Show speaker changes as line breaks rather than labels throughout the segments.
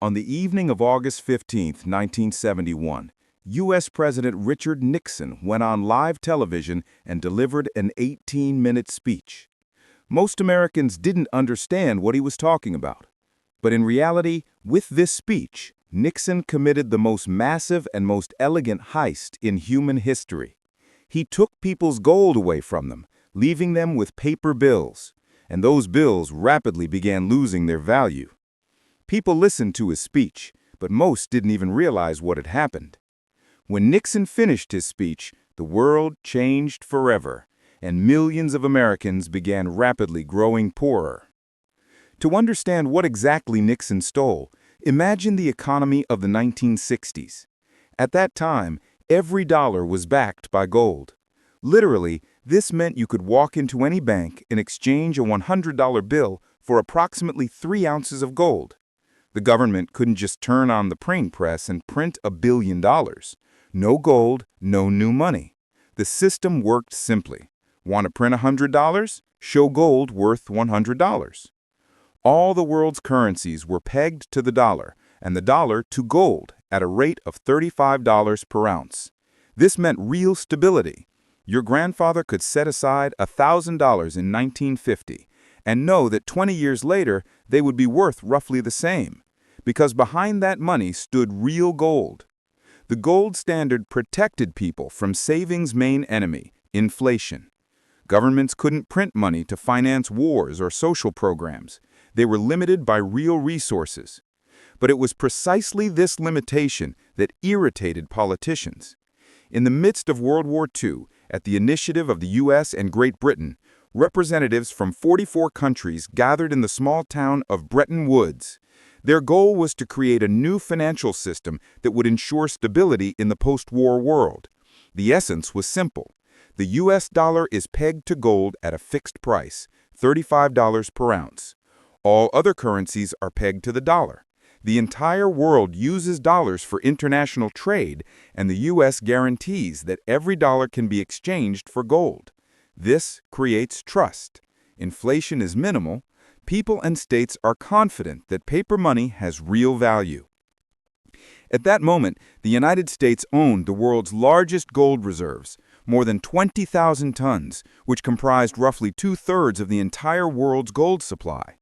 On the evening of August 15, 1971, U.S. President Richard Nixon went on live television and delivered an 18-minute speech. Most Americans didn't understand what he was talking about. But in reality, with this speech, Nixon committed the most massive and most elegant heist in human history. He took people's gold away from them, leaving them with paper bills, and those bills rapidly began losing their value. People listened to his speech, but most didn't even realize what had happened. When Nixon finished his speech, the world changed forever, and millions of Americans began rapidly growing poorer. To understand what exactly Nixon stole, imagine the economy of the 1960s. At that time, every dollar was backed by gold. Literally, this meant you could walk into any bank and exchange a $100 bill for approximately 3 ounces of gold. The government couldn't just turn on the printing press and print $1 billion. No gold, no new money. The system worked simply. Want to print $100? Show gold worth $100. All the world's currencies were pegged to the dollar, and the dollar to gold at a rate of $35 per ounce. This meant real stability. Your grandfather could set aside $1,000 in 1950 and know that 20 years later they would be worth roughly the same, because behind that money stood real gold. The gold standard protected people from saving's main enemy, inflation. Governments couldn't print money to finance wars or social programs. They were limited by real resources. But it was precisely this limitation that irritated politicians. In the midst of World War II, at the initiative of the U.S. and Great Britain, representatives from 44 countries gathered in the small town of Bretton Woods. Their goal was to create a new financial system that would ensure stability in the post-war world. The essence was simple. The U.S. dollar is pegged to gold at a fixed price, $35 per ounce. All other currencies are pegged to the dollar. The entire world uses dollars for international trade, and the U.S. guarantees that every dollar can be exchanged for gold. This creates trust. Inflation is minimal. People and states are confident that paper money has real value. At that moment, the United States owned the world's largest gold reserves, more than 20,000 tons, which comprised roughly 2/3 of the entire world's gold supply.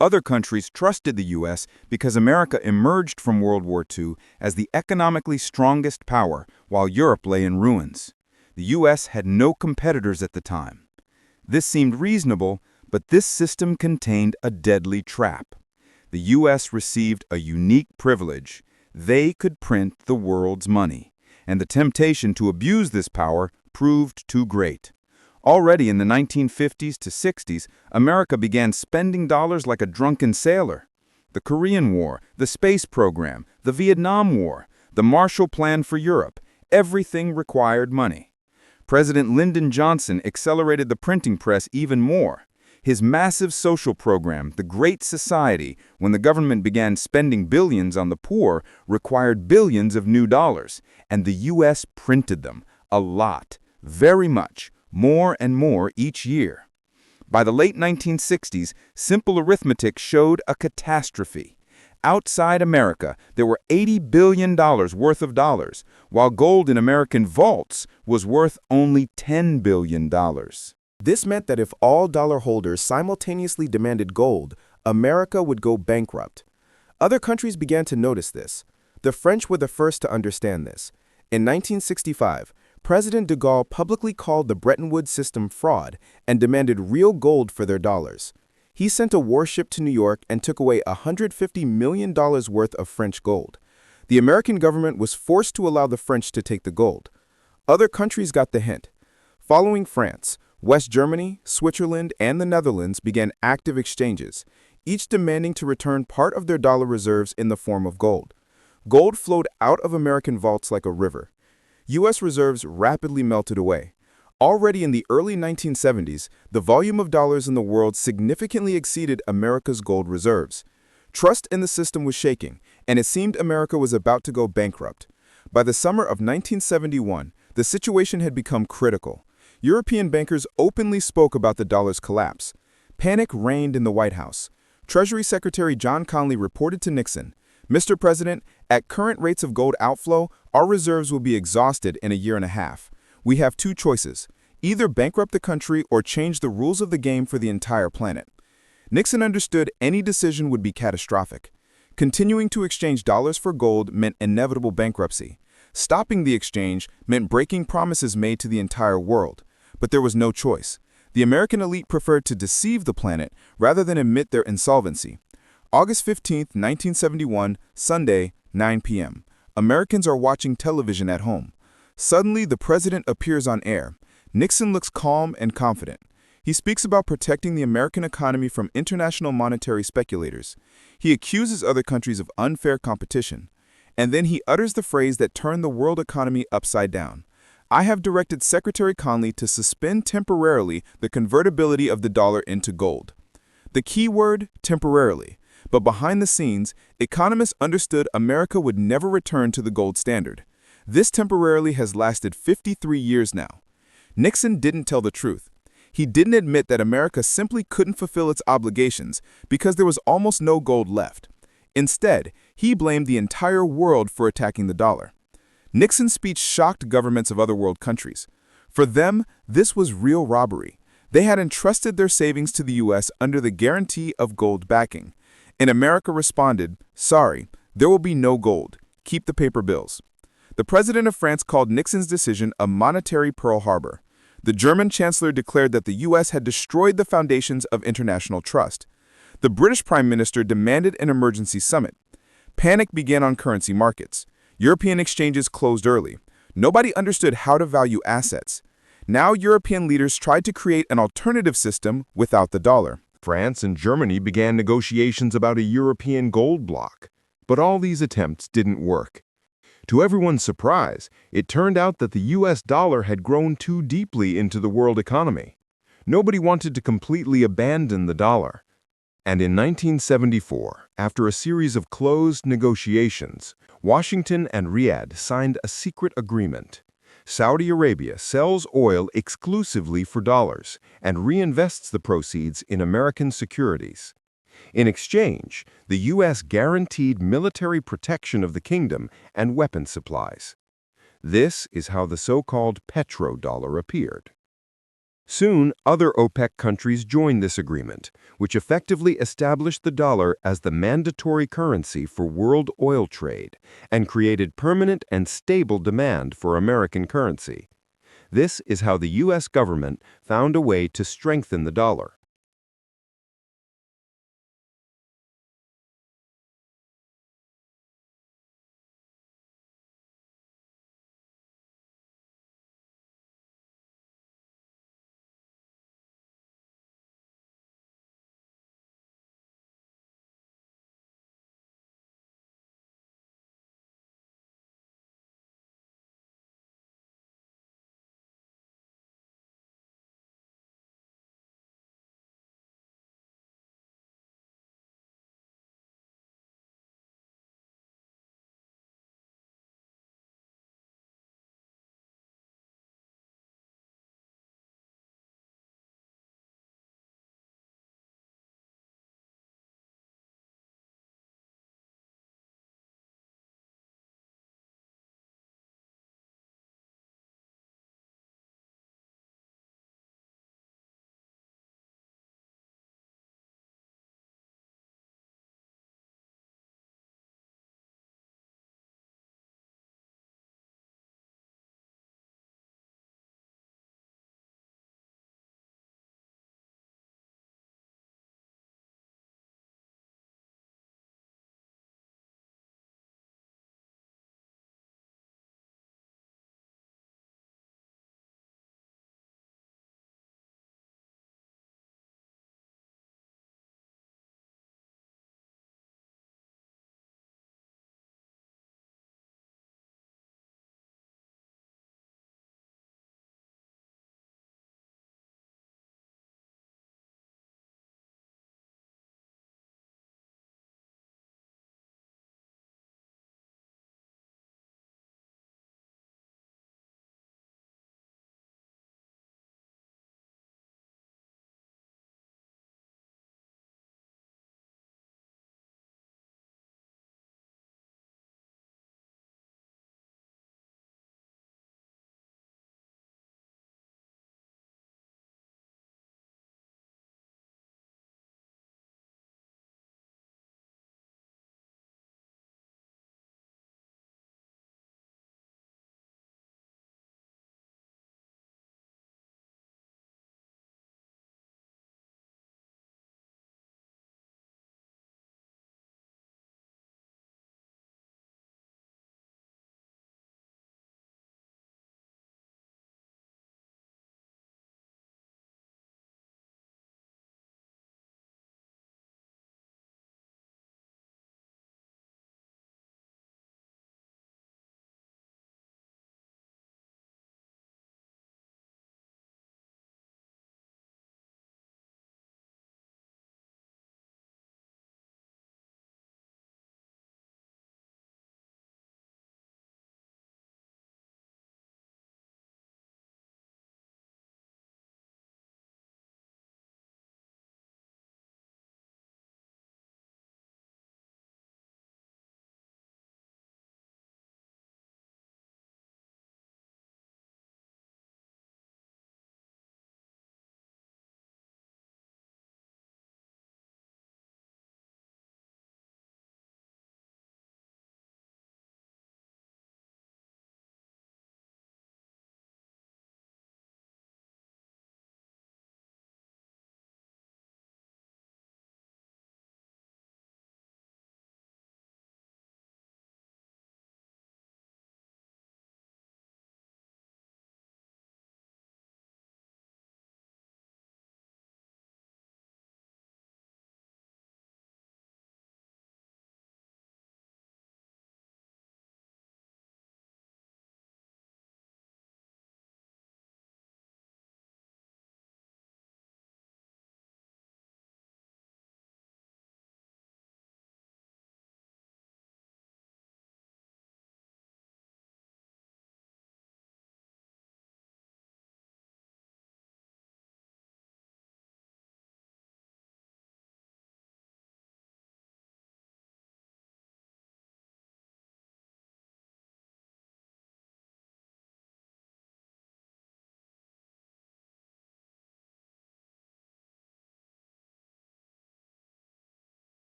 Other countries trusted the U.S. because America emerged from World War II as the economically strongest power, while Europe lay in ruins. The U.S. had no competitors at the time. This seemed reasonable, but this system contained a deadly trap. The U.S. received a unique privilege. They could print the world's money, and the temptation to abuse this power proved too great. Already in the 1950s to 60s, America began spending dollars like a drunken sailor. The Korean War, the space program, the Vietnam War, the Marshall Plan for Europe, everything required money. President Lyndon Johnson accelerated the printing press even more. His massive social program, the Great Society, when the government began spending billions on the poor, required billions of new dollars, and the U.S. printed them, a lot, very much, more and more each year. By the late 1960s, simple arithmetic showed a catastrophe. Outside America, there were $80 billion worth of dollars, while gold in American vaults was worth only $10 billion.
This meant that if all dollar holders simultaneously demanded gold, America would go bankrupt. Other countries began to notice this. The French were the first to understand this. In 1965, President de Gaulle publicly called the Bretton Woods system fraud and demanded real gold for their dollars. He sent a warship to New York and took away $150 million worth of French gold. The American government was forced to allow the French to take the gold. Other countries got the hint. Following France, West Germany, Switzerland, and the Netherlands began active exchanges, each demanding to return part of their dollar reserves in the form of gold. Gold flowed out of American vaults like a river. U.S. reserves rapidly melted away. Already in the early 1970s, the volume of dollars in the world significantly exceeded America's gold reserves. Trust in the system was shaking, and it seemed America was about to go bankrupt. By the summer of 1971, the situation had become critical. European bankers openly spoke about the dollar's collapse. Panic reigned in the White House. Treasury Secretary John Connally reported to Nixon, Mr. President, at current rates of gold outflow, our reserves will be exhausted in a year and a half. We have two choices: either bankrupt the country or change the rules of the game for the entire planet. Nixon understood any decision would be catastrophic. Continuing to exchange dollars for gold meant inevitable bankruptcy. Stopping the exchange meant breaking promises made to the entire world. But there was no choice. The American elite preferred to deceive the planet rather than admit their insolvency. August 15, 1971, Sunday, 9 p.m. Americans are watching television at home. Suddenly, the president appears on air. Nixon looks calm and confident. He speaks about protecting the American economy from international monetary speculators. He accuses other countries of unfair competition. And then he utters the phrase that turned the world economy upside down. I have directed Secretary Conley to suspend temporarily the convertibility of the dollar into gold. The key word, temporarily. But behind the scenes, economists understood America would never return to the gold standard. This temporarily has lasted 53 years now. Nixon didn't tell the truth. He didn't admit that America simply couldn't fulfill its obligations because there was almost no gold left. Instead, he blamed the entire world for attacking the dollar. Nixon's speech shocked governments of other world countries. For them, this was real robbery. They had entrusted their savings to the U.S. under the guarantee of gold backing. And America responded, "Sorry, there will be no gold. Keep the paper bills." The president of France called Nixon's decision a monetary Pearl Harbor. The German chancellor declared that the U.S. had destroyed the foundations of international trust. The British prime minister demanded an emergency summit. Panic began on currency markets. European exchanges closed early. Nobody understood how to value assets. Now European leaders tried to create an alternative system without the dollar.
France and Germany began negotiations about a European gold bloc. But all these attempts didn't work. To everyone's surprise, it turned out that the U.S. dollar had grown too deeply into the world economy. Nobody wanted to completely abandon the dollar. And in 1974, after a series of closed negotiations, Washington and Riyadh signed a secret agreement. Saudi Arabia sells oil exclusively for dollars and reinvests the proceeds in American securities. In exchange, the U.S. guaranteed military protection of the kingdom and weapon supplies. This is how the so-called petrodollar appeared. Soon, other OPEC countries joined this agreement, which effectively established the dollar as the mandatory currency for world oil trade and created permanent and stable demand for American currency. This is how the U.S. government found a way to strengthen the dollar.